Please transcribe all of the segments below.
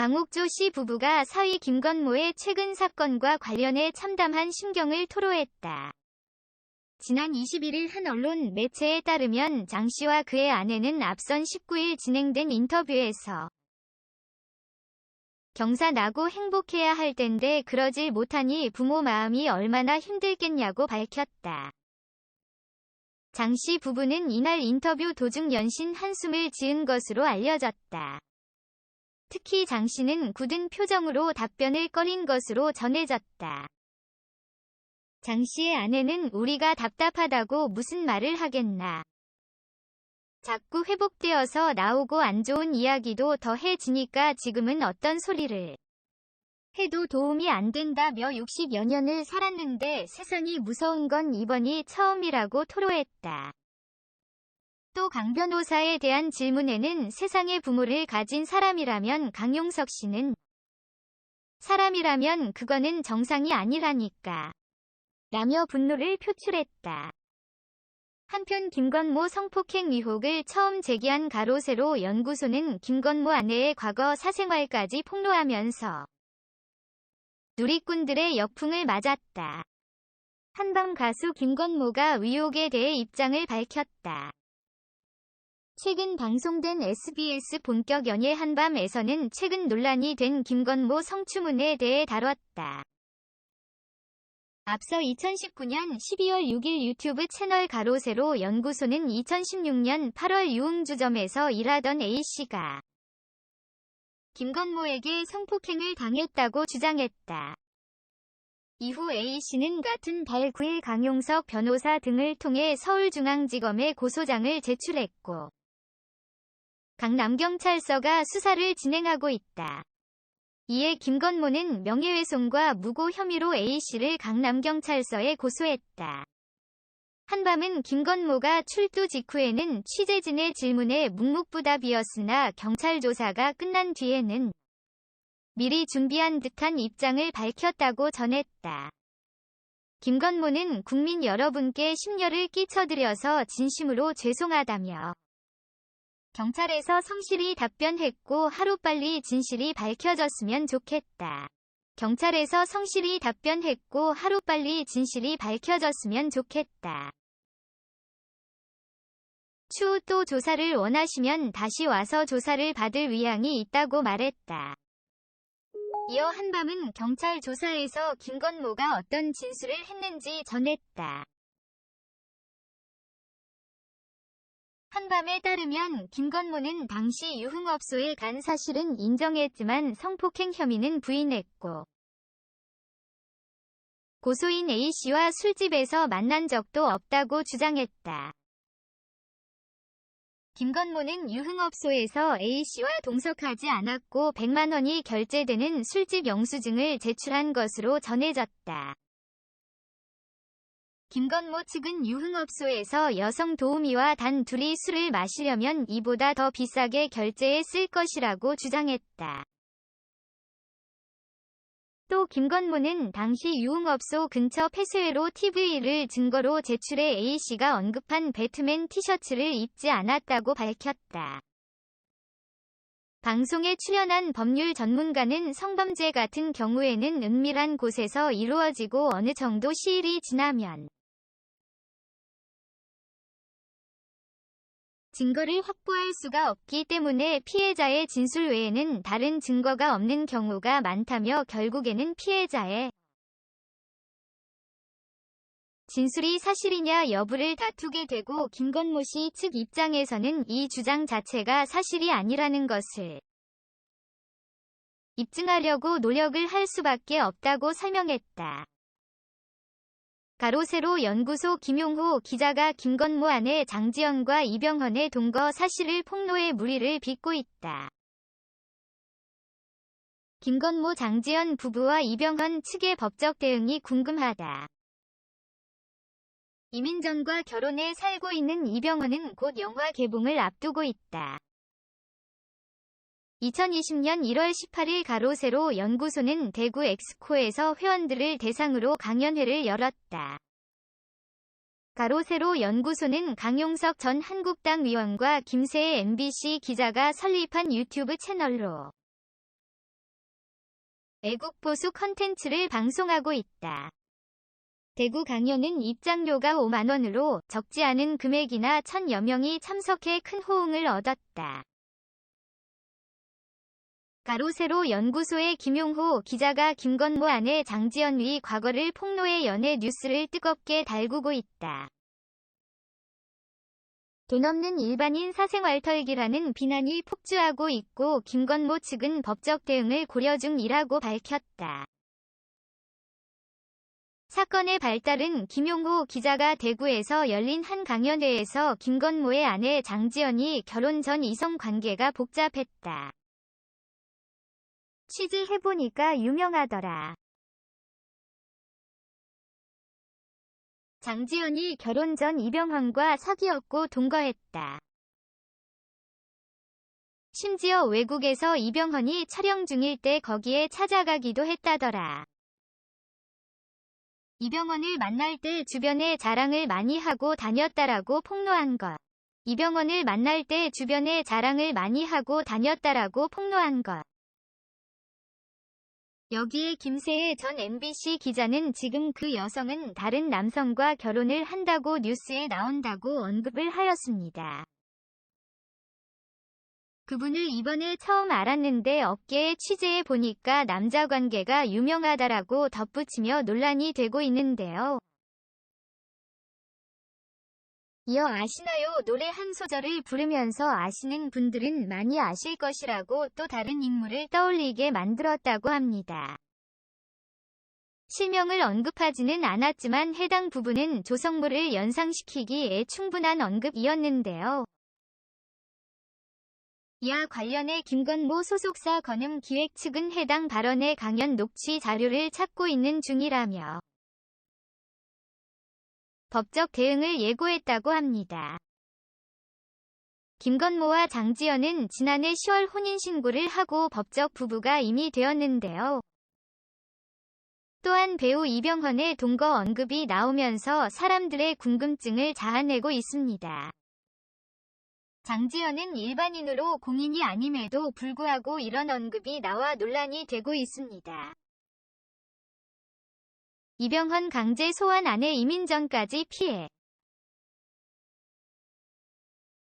강옥조 씨 부부가 사위 김건모의 최근 사건과 관련해 참담한 심경을 토로했다. 지난 21일 한 언론 매체에 따르면 장 씨와 그의 아내는 앞선 19일 진행된 인터뷰에서 경사나고 행복해야 할 텐데 그러질 못하니 부모 마음이 얼마나 힘들겠냐고 밝혔다. 장 씨 부부는 이날 인터뷰 도중 연신 한숨을 지은 것으로 알려졌다. 특히 장 씨는 굳은 표정으로 답변을 꺼린 것으로 전해졌다. 장 씨의 아내는 우리가 답답하다고 무슨 말을 하겠나. 자꾸 회복되어서 나오고 안 좋은 이야기도 더해지니까 지금은 어떤 소리를 해도 도움이 안 된다며 60여 년을 살았는데 세상이 무서운 건 이번이 처음이라고 토로했다. 또 강 변호사에 대한 질문에는 세상에 부모를 가진 사람이라면 강용석 씨는 사람이라면 그거는 정상이 아니라니까 라며 분노를 표출했다. 한편 김건모 성폭행 의혹을 처음 제기한 가로세로 연구소는 김건모 아내의 과거 사생활까지 폭로하면서 누리꾼들의 역풍을 맞았다. 한밤 가수 김건모가 의혹에 대해 입장을 밝혔다. 최근 방송된 SBS 본격 연예 한밤에서는 최근 논란이 된 김건모 성추문에 대해 다뤘다. 앞서 2019년 12월 6일 유튜브 채널 가로세로 연구소는 2016년 8월 유흥주점에서 일하던 A씨가 김건모에게 성폭행을 당했다고 주장했다. 이후 A씨는 같은 달 9일 강용석 변호사 등을 통해 서울중앙지검에 고소장을 제출했고 강남경찰서가 수사를 진행하고 있다. 이에 김건모는 명예훼손과 무고 혐의로 A씨를 강남경찰서에 고소했다. 한밤은 김건모가 출두 직후에는 취재진의 질문에 묵묵부답이었으나 경찰 조사가 끝난 뒤에는 미리 준비한 듯한 입장을 밝혔다고 전했다. 김건모는 국민 여러분께 심려를 끼쳐드려서 진심으로 죄송하다며 경찰에서 성실히 답변했고 하루빨리 진실이 밝혀졌으면 좋겠다. 경찰에서 성실히 답변했고 하루빨리 진실이 밝혀졌으면 좋겠다. 추후 또 조사를 원하시면 다시 와서 조사를 받을 의향이 있다고 말했다. 이어 한밤은 경찰 조사에서 김건모가 어떤 진술을 했는지 전했다. 한밤에 따르면 김건모는 당시 유흥업소에 간 사실은 인정했지만 성폭행 혐의는 부인했고 고소인 A씨와 술집에서 만난 적도 없다고 주장했다. 김건모는 유흥업소에서 A씨와 동석하지 않았고 100만 원이 결제되는 술집 영수증을 제출한 것으로 전해졌다. 김건모 측은 유흥업소에서 여성 도우미와 단 둘이 술을 마시려면 이보다 더 비싸게 결제했을 것이라고 주장했다. 또 김건모는 당시 유흥업소 근처 폐쇄회로 TV를 증거로 제출해 A씨가 언급한 배트맨 티셔츠를 입지 않았다고 밝혔다. 방송에 출연한 법률 전문가는 성범죄 같은 경우에는 은밀한 곳에서 이루어지고 어느 정도 시일이 지나면 증거를 확보할 수가 없기 때문에 피해자의 진술 외에는 다른 증거가 없는 경우가 많다며 결국에는 피해자의 진술이 사실이냐 여부를 다투게 되고 김건모 씨 측 입장에서는 이 주장 자체가 사실이 아니라는 것을 입증하려고 노력을 할 수밖에 없다고 설명했다. 가로세로 연구소 김용호 기자가 김건모 아내 장지연과 이병헌의 동거 사실을 폭로해 물의를 빚고 있다. 김건모 장지연 부부와 이병헌 측의 법적 대응이 궁금하다. 이민전과 결혼해 살고 있는 이병헌은 곧 영화 개봉을 앞두고 있다. 2020년 1월 18일 가로세로 연구소는 대구 엑스코에서 회원들을 대상으로 강연회를 열었다. 가로세로 연구소는 강용석 전 한국당 위원과 김세혜 MBC 기자가 설립한 유튜브 채널로 애국 보수 컨텐츠를 방송하고 있다. 대구 강연은 입장료가 5만 원으로 적지 않은 금액이나 1,000여 명이 참석해 큰 호응을 얻었다. 가로세로 연구소의 김용호 기자가 김건모 아내 장지연 위 과거를 폭로해 연애 뉴스를 뜨겁게 달구고 있다. 돈 없는 일반인 사생활 털기라는 비난이 폭주하고 있고 김건모 측은 법적 대응을 고려 중이라고 밝혔다. 사건의 발달은 김용호 기자가 대구에서 열린 한 강연회에서 김건모의 아내 장지연이 결혼 전 이성 관계가 복잡했다. 취재해보니까 유명하더라. 장지연이 결혼 전 이병헌과 사귀었고 동거했다. 심지어 외국에서 이병헌이 촬영 중일 때 거기에 찾아가기도 했다더라. 이병헌을 만날 때 주변에 자랑을 많이 하고 다녔다라고 폭로한 것. 이병헌을 만날 때 주변에 자랑을 많이 하고 다녔다라고 폭로한 것. 여기에 김세혜 전 MBC 기자는 지금 그 여성은 다른 남성과 결혼을 한다고 뉴스에 나온다고 언급을 하였습니다. 그분을 이번에 처음 알았는데 업계에 취재해 보니까 남자 관계가 유명하다라고 덧붙이며 논란이 되고 있는데요. 이어 아시나요? 노래 한 소절을 부르면서 아시는 분들은 많이 아실 것이라고 또 다른 인물을 떠올리게 만들었다고 합니다. 실명을 언급하지는 않았지만 해당 부분은 조성모를 연상시키기에 충분한 언급이었는데요. 이와 관련해 김건모 소속사 건음 기획 측은 해당 발언의 강연 녹취 자료를 찾고 있는 중이라며 법적 대응을 예고했다고 합니다. 김건모와 장지연은 지난해 10월 혼인신고를 하고 법적 부부가 이미 되었는데요. 또한 배우 이병헌의 동거 언급이 나오면서 사람들의 궁금증을 자아내고 있습니다. 장지연은 일반인으로 공인이 아님에도 불구하고 이런 언급이 나와 논란이 되고 있습니다. 이병헌 강제 소환 아내 이민정까지 피해.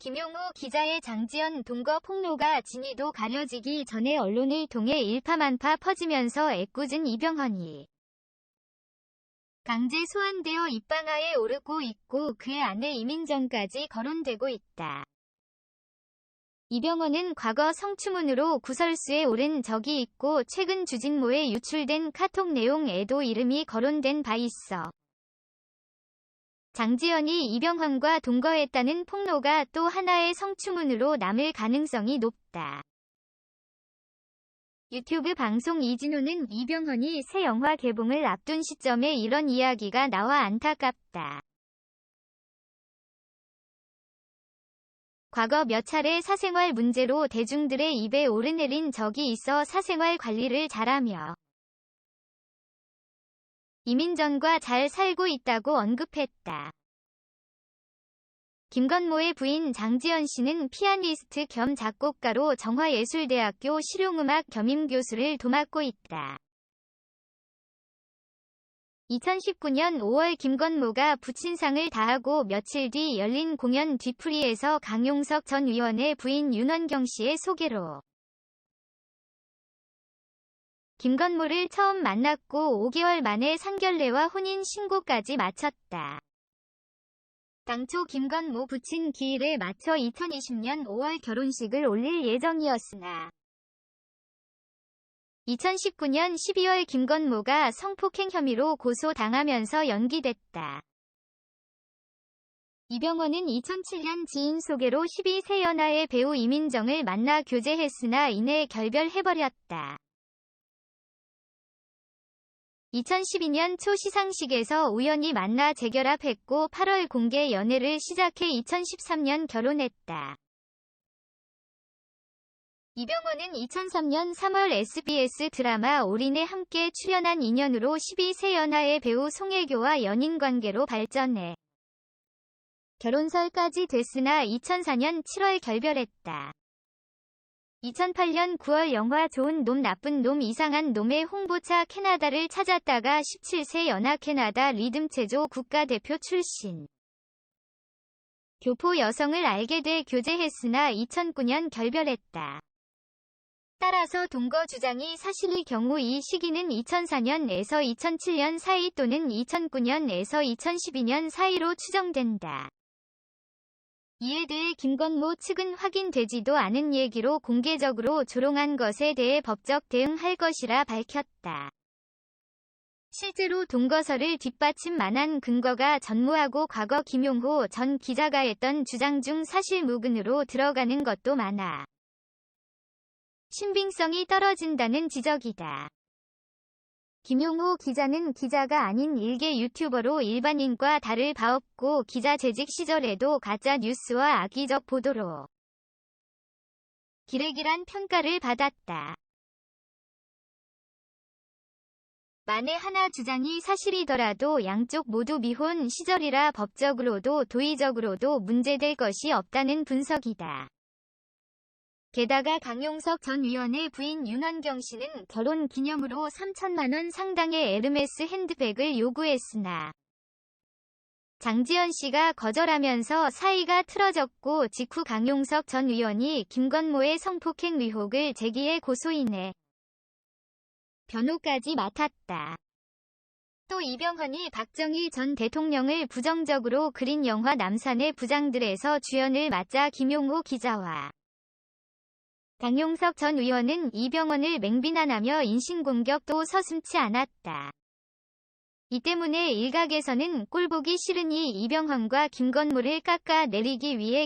김용호 기자의 장지연 동거 폭로가 진위도 가려지기 전에 언론을 통해 일파만파 퍼지면서 애꿎은 이병헌이 강제 소환되어 입방아에 오르고 있고 그의 아내 이민정까지 거론되고 있다. 이병헌은 과거 성추문으로 구설수에 오른 적이 있고 최근 주진모에 유출된 카톡 내용에도 이름이 거론된 바 있어 장지연이 이병헌과 동거했다는 폭로가 또 하나의 성추문으로 남을 가능성이 높다. 유튜브 방송 이진우는 이병헌이 새 영화 개봉을 앞둔 시점에 이런 이야기가 나와 안타깝다. 과거 몇 차례 사생활 문제로 대중들의 입에 오르내린 적이 있어 사생활 관리를 잘하며 이민정과 잘 살고 있다고 언급했다. 김건모의 부인 장지연 씨는 피아니스트 겸 작곡가로 정화예술대학교 실용음악 겸임교수를 도맡고 있다. 2019년 5월 김건모가 부친상을 다하고 며칠 뒤 열린 공연 뒤풀이에서 강용석 전 의원의 부인 윤원경 씨의 소개로 김건모를 처음 만났고 5개월 만에 상견례와 혼인 신고까지 마쳤다. 당초 김건모 부친 기일에 맞춰 2020년 5월 결혼식을 올릴 예정이었으나 2019년 12월 김건모가 성폭행 혐의로 고소당하면서 연기됐다. 이병헌은 2007년 지인 소개로 12세 연하의 배우 이민정을 만나 교제했으나 이내 결별해버렸다. 2012년 초 시상식에서 우연히 만나 재결합했고 8월 공개 연애를 시작해 2013년 결혼했다. 이병헌은 2003년 3월 SBS 드라마 올인에 함께 출연한 인연으로 12세 연하의 배우 송혜교와 연인관계로 발전해 결혼설까지 됐으나 2004년 7월 결별했다. 2008년 9월 영화 좋은 놈 나쁜 놈 이상한 놈의 홍보차 캐나다를 찾았다가 17세 연하 캐나다 리듬체조 국가대표 출신. 교포 여성을 알게 돼 교제했으나 2009년 결별했다. 따라서 동거 주장이 사실일 경우 이 시기는 2004년에서 2007년 사이 또는 2009년에서 2012년 사이로 추정된다. 이에 대해 김건모 측은 확인되지도 않은 얘기로 공개적으로 조롱한 것에 대해 법적 대응할 것이라 밝혔다. 실제로 동거설을 뒷받침 만한 근거가 전무하고 과거 김용호 전 기자가 했던 주장 중 사실무근으로 들어가는 것도 많아 신빙성이 떨어진다는 지적이다. 김용호 기자는 기자가 아닌 일개 유튜버로 일반인과 다를 바 없고 기자 재직 시절에도 가짜 뉴스와 악의적 보도로 기레기란 평가를 받았다. 만에 하나 주장이 사실이더라도 양쪽 모두 미혼 시절이라 법적으로도 도의적으로도 문제될 것이 없다는 분석이다. 게다가 강용석 전 의원의 부인 윤원경 씨는 결혼 기념으로 3천만 원 상당의 에르메스 핸드백을 요구했으나 장지연 씨가 거절하면서 사이가 틀어졌고 직후 강용석 전 의원이 김건모의 성폭행 의혹을 제기해 고소인의 변호까지 맡았다. 또 이병헌이 박정희 전 대통령을 부정적으로 그린 영화 남산의 부장들에서 주연을 맡자 김용호 기자와 강용석 전 의원은 이병헌을 맹비난하며 인신공격도 서슴지 않았다. 이 때문에 일각에서는 꼴보기 싫으니 이병헌과 김건모를 깎아내리기 위해